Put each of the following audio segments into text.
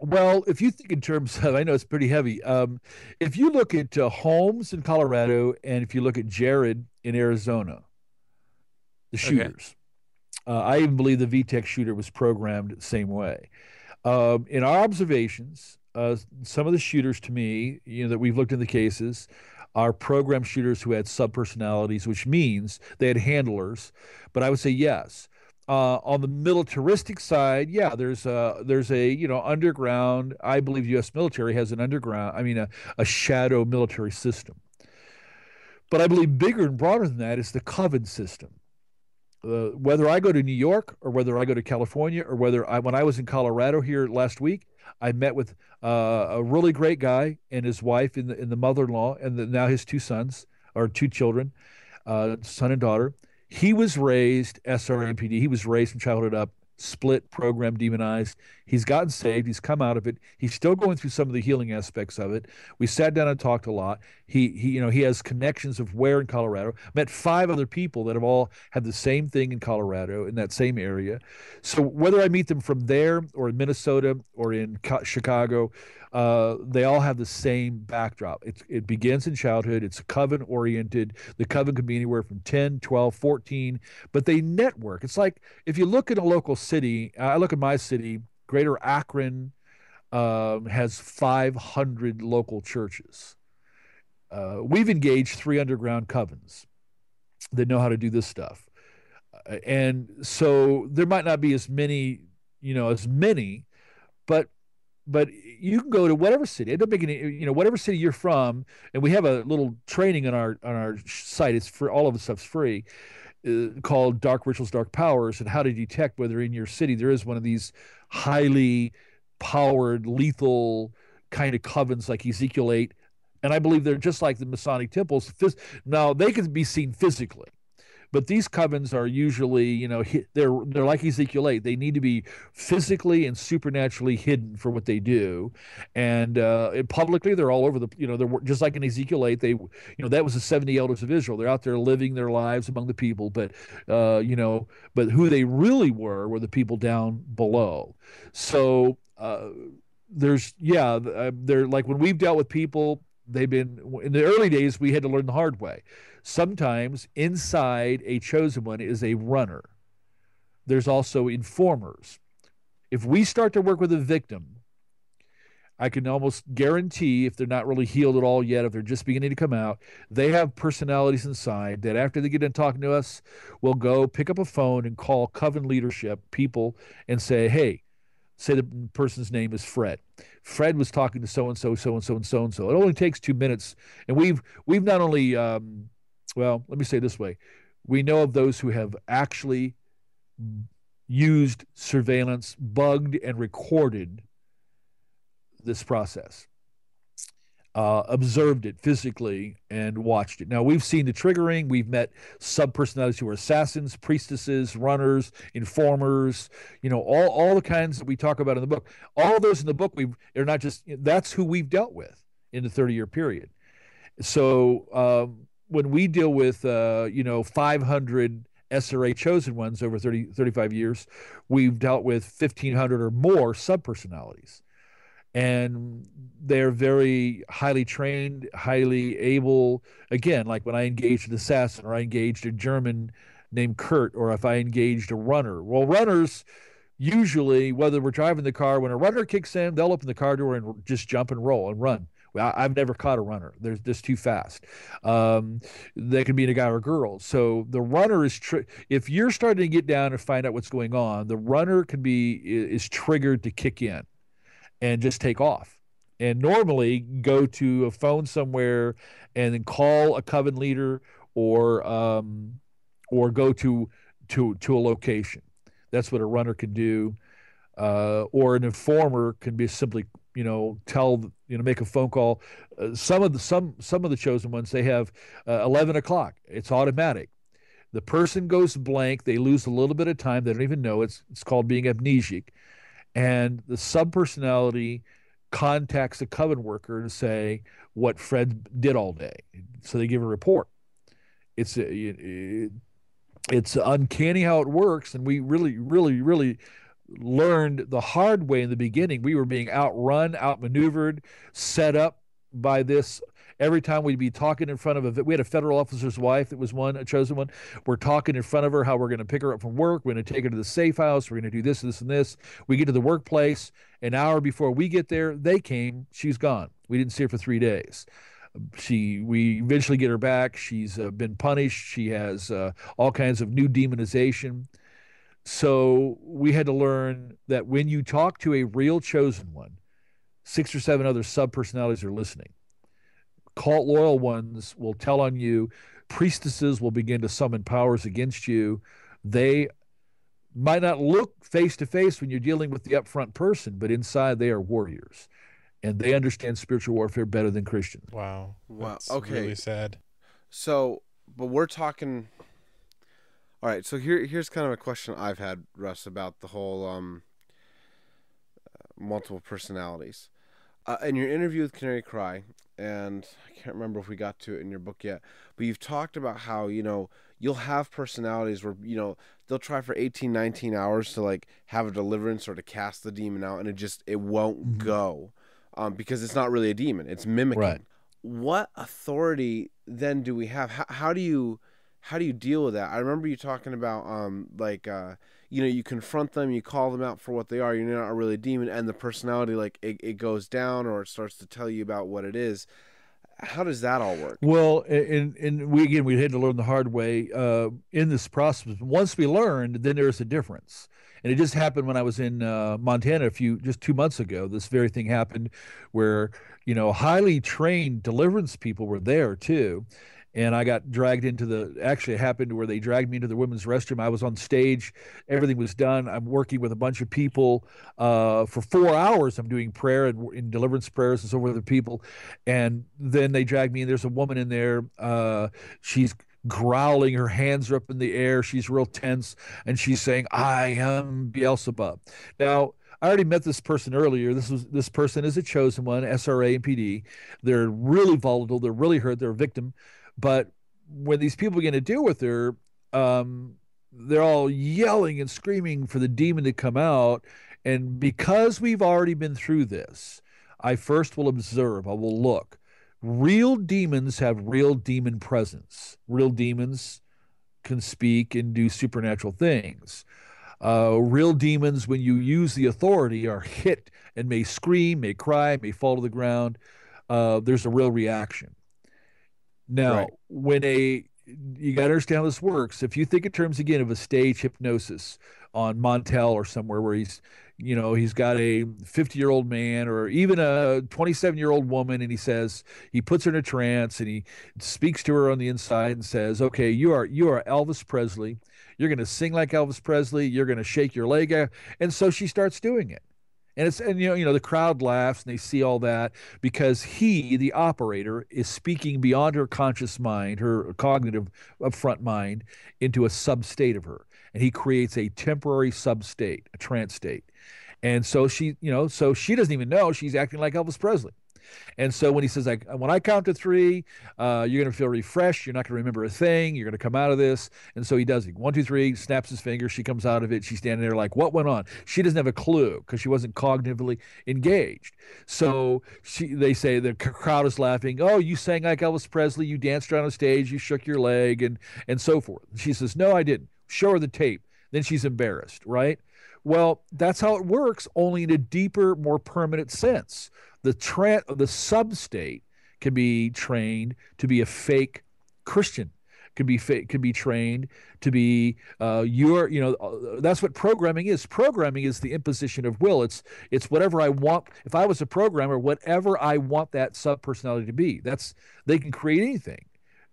Well, if you think in terms of, I know it's pretty heavy. If you look at Holmes in Colorado and if you look at Jared in Arizona, the Okay. shooters, I even believe the VTech shooter was programmed the same way. In our observations, some of the shooters to me, that we've looked in the cases, are program shooters who had subpersonalities, which means they had handlers. But I would say yes. On the militaristic side, yeah, there's a underground. I believe U.S. military has an underground. I mean, a shadow military system. But I believe bigger and broader than that is the coven system. Whether I go to New York or whether I go to California or when I was in Colorado here last week, I met with a really great guy and his wife and the mother-in-law and now his two sons or two children, son and daughter. He was raised SRMPD. He was raised from childhood up, split, program, demonized. He's gotten saved. He's come out of it. He's still going through some of the healing aspects of it. We sat down and talked a lot. He has connections of where in Colorado. Met five other people that have all had the same thing in Colorado in that same area. So whether I meet them from there or in Minnesota or in Chicago, they all have the same backdrop. It begins in childhood. It's coven oriented. The coven can be anywhere from 10, 12, 14, but they network. It's like if you look at a local city, I look at my city, Greater Akron has 500 local churches. We've engaged three underground covens that know how to do this stuff. And so there might not be as many, but you can go to whatever city. It doesn't make whatever city you're from, and we have a little training on our site. It's for all of the stuff's free, called Dark Rituals, Dark Powers, and how to detect whether in your city there is one of these highly powered, lethal kind of covens like Ezekiel 8. And I believe they're just like the Masonic temples. Now they can be seen physically, but these covens are usually, they're like Ezekiel 8. They need to be physically and supernaturally hidden for what they do, and publicly they're all over they're just like in Ezekiel 8. That was the 70 elders of Israel. They're out there living their lives among the people, but who they really were the people down below. So they're like when we've dealt with people. They've been in the early days. We had to learn the hard way. Sometimes inside a chosen one is a runner. There's also informers. If we start to work with a victim, I can almost guarantee if they're not really healed at all yet, if they're just beginning to come out, they have personalities inside that after they get in talking to us, will go pick up a phone and call coven leadership people and say, hey, say the person's name is Fred. Fred was talking to so and so, so and so, and so and so. It only takes 2 minutes, and we've not only well, let me say it this way: we know of those who have actually used surveillance, bugged and recorded this process, observed it physically, and watched it. Now, we've seen the triggering. We've met subpersonalities who are assassins, priestesses, runners, informers, all the kinds that we talk about in the book. All of those in the book, are not just, that's who we've dealt with in the 30-year period. So when we deal with, 500 SRA chosen ones over 35 years, we've dealt with 1,500 or more subpersonalities, and they're very highly trained, highly able. Again, like when I engaged an assassin or I engaged a German named Kurt, or if I engaged a runner. Well, runners usually, whether we're driving the car, when a runner kicks in, they'll open the car door and just jump and roll and run. Well, I've never caught a runner. They're just too fast. They can be a guy or a girl. So the runner if you're starting to get down and find out what's going on, the runner is triggered to kick in and just take off. And normally go to a phone somewhere and then call a coven leader or go to a location. That's what a runner can do. Or an informer can be simply, make a phone call. Some of the chosen ones, they have 11 o'clock. It's automatic. The person goes blank. They lose a little bit of time. They don't even know. It's called being amnesic, and the subpersonality contacts the coven worker to say what Fred did all day. So they give a report. It's it's uncanny how it works, and we really, really, really learned the hard way in the beginning. We were being outrun, outmaneuvered, set up by this. Every time we'd be talking in front of we had a federal officer's wife that was a chosen one. We're talking in front of her how we're going to pick her up from work. We're going to take her to the safe house. We're going to do this, this, and this. We get to the workplace. An hour before we get there, they came. She's gone. We didn't see her for 3 days. We eventually get her back. She's been punished. She has all kinds of new demonization. So we had to learn that when you talk to a real chosen one, 6 or 7 other sub personalities are listening. Cult loyal ones will tell on you. Priestesses will begin to summon powers against you. They might not look face to face when you're dealing with the upfront person, but inside they are warriors. And they understand spiritual warfare better than Christians. Wow. That's okay. really sad. So, but we're talking. All right. So here's kind of a question I've had, Russ, about the whole multiple personalities. In your interview with Canary Cry, and I can't remember if we got to it in your book yet, but you've talked about how, you'll have personalities where, they'll try for 18, 19 hours to like have a deliverance or to cast the demon out, and it won't go. Because it's not really a demon, it's mimicking. Right. What authority then do we have? How do you deal with that? I remember you talking about you confront them, you call them out for what they are. You're not really a demon, and the personality it goes down or it starts to tell you about what it is. How does that all work? Well, and we had to learn the hard way in this process. Once we learned, then there's a difference. And it just happened when I was in Montana just 2 months ago. This very thing happened where, highly trained deliverance people were there too. And I got dragged actually it happened where they dragged me into the women's restroom. I was on stage. Everything was done. I'm working with a bunch of people for 4 hours. I'm doing prayer and deliverance prayers and so forth with people. And then they dragged me in. There's a woman in there. She's growling. Her hands are up in the air. She's real tense. And she's saying, I am Beelzebub. Now, I already met this person earlier. This person is a chosen one, SRA and PD. They're really volatile. They're really hurt. They're a victim. But when these people begin to deal with her, they're all yelling and screaming for the demon to come out. And because we've already been through this, I first will observe, I will look. Real demons have real demon presence. Real demons can speak and do supernatural things. Real demons, when you use the authority, are hit and may scream, may cry, may fall to the ground. There's a real reaction. Now, Right. You got to understand how this works. If you think in terms again of a stage hypnosis on Montel or somewhere where he's got a 50-year-old man or even a 27-year-old woman, and he puts her in a trance and he speaks to her on the inside and says, okay, you are Elvis Presley. You're going to sing like Elvis Presley. You're going to shake your leg out. And so she starts doing it. And the crowd laughs and they see all that because he, the operator, is speaking beyond her conscious mind, her cognitive upfront mind, into a sub-state of her. And he creates a temporary sub-state, a trance state. And so so she doesn't even know she's acting like Elvis Presley. And so when he says, when I count to 3, you're going to feel refreshed. You're not going to remember a thing. You're going to come out of this. And so he does it. 1, 2, 3, snaps his finger. She comes out of it. She's standing there like, what went on? She doesn't have a clue because she wasn't cognitively engaged. So they say the crowd is laughing. Oh, you sang like Elvis Presley. You danced around on stage. You shook your leg and so forth. She says, no, I didn't. Show her the tape. Then she's embarrassed, right? Well, that's how it works, only in a deeper, more permanent sense. The sub-state can be trained to be a fake Christian. Could be trained to be that's what programming is. Programming is the imposition of will. It's whatever I want. If I was a programmer, whatever I want that sub personality to be. They can create anything.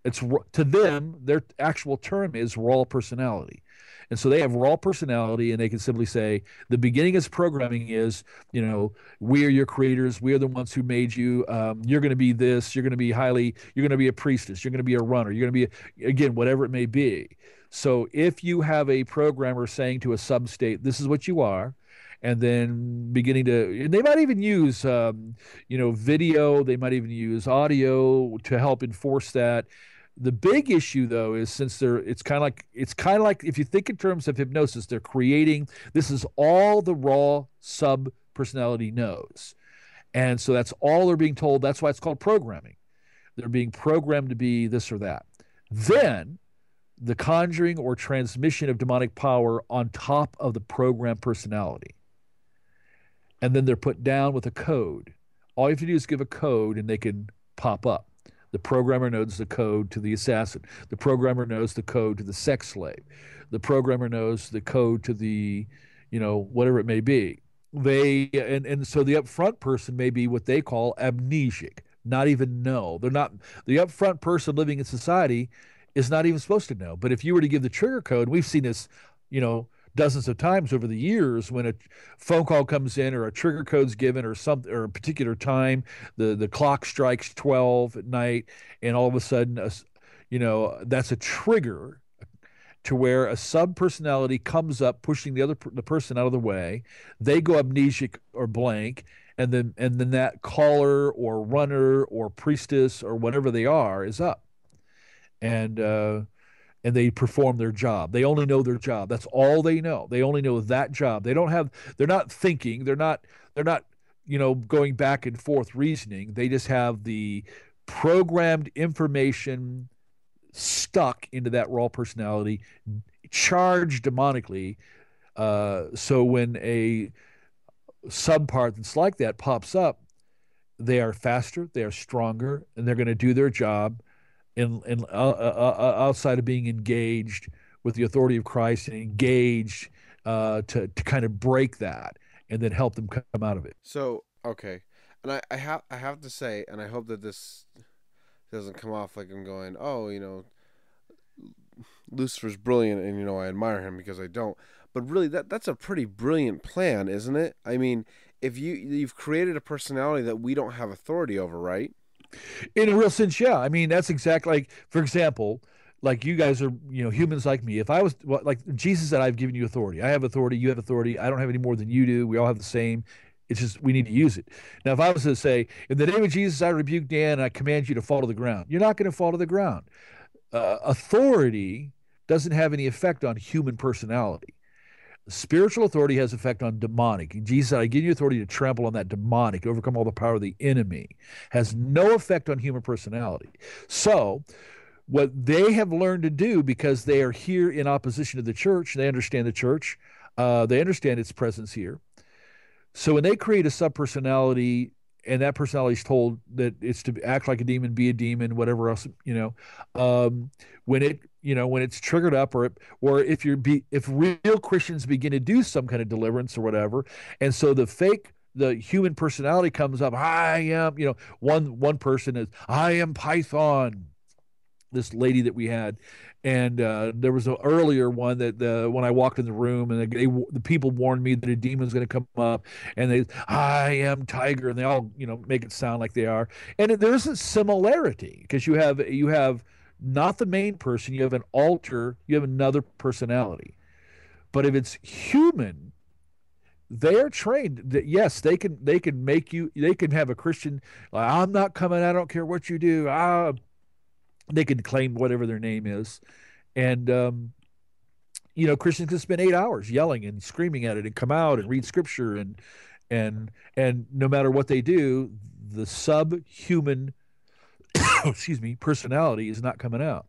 It's to them, their actual term is raw personality. And so they have raw personality, and they can simply say the beginning of programming is, we are your creators. We are the ones who made you. You're going to be this. You're going to be you're going to be a priestess. You're going to be a runner. You're going to be, again, whatever it may be. So if you have a programmer saying to a substate, this is what you are, and then and they might even use, video. They might even use audio to help enforce that. The big issue though is since they're it's kind of like if you think in terms of hypnosis, they're creating this is all the raw sub personality knows. And so that's all they're being told. That's why it's called programming. They're being programmed to be this or that. Then the conjuring or transmission of demonic power on top of the programmed personality. And then they're put down with a code. All you have to do is give a code and they can pop up. The programmer knows the code to the assassin. The programmer knows the code to the sex slave. The programmer knows the code to the, whatever it may be. And so the upfront person may be what they call amnesic, not even know. They're not the upfront person living in society is not even supposed to know. But if you were to give the trigger code, we've seen this, you know, dozens of times over the years when a phone call comes in or a trigger code's given or something or a particular time, the clock strikes 12 at night, and all of a sudden, that's a trigger to where a sub personality comes up, pushing the person out of the way. They go amnesic or blank, and then that caller or runner or priestess or whatever they are is up, and they perform their job. They only know their job. That's all they know. They only know that job. They don't have. They're not thinking. They're not going back and forth reasoning. They just have the programmed information stuck into that raw personality, charged demonically. So when a subpart that's like that pops up, they are faster, they are stronger, and they're going to do their job outside of being engaged with the authority of Christ and engaged to kind of break that and then help them come out of it. So okay, and I have to say, and I hope that this doesn't come off like I'm going, oh, Lucifer's brilliant, and I admire him because I don't. But really, that's a pretty brilliant plan, isn't it? I mean, if you've created a personality that we don't have authority over, right? In a real sense, yeah. I mean, that's exactly like, for example, like you guys are, humans like me. If I was like Jesus said, I've given you authority. I have authority. You have authority. I don't have any more than you do. We all have the same. It's just we need to use it. Now, if I was to say, in the name of Jesus, I rebuke Dan and I command you to fall to the ground, you're not going to fall to the ground. Authority doesn't have any effect on human personality. Spiritual authority has effect on demonic. Jesus said, I give you authority to trample on that demonic, overcome all the power of the enemy. Has no effect on human personality. So, what they have learned to do, because they are here in opposition to the church, they understand the church, they understand its presence here. So, when they create a subpersonality and that personality is told that it's to act like a demon, be a demon, whatever else, when it's triggered up, or if real Christians begin to do some kind of deliverance or whatever, and so the human personality comes up, I am, one person is, I am Python, this lady that we had, and there was an earlier one that when I walked in the room, and the people warned me that a demon's going to come up, and I am Tiger, and they all make it sound like they are, and there's a similarity because you have not the main person, you have an alter, you have another personality, but if it's human. They are trained that yes, they can make you. They can have a Christian. Like, I'm not coming. I don't care what you do. They can claim whatever their name is, and Christians can spend 8 hours yelling and screaming at it and come out and read scripture and no matter what they do, the subhuman excuse me personality is not coming out.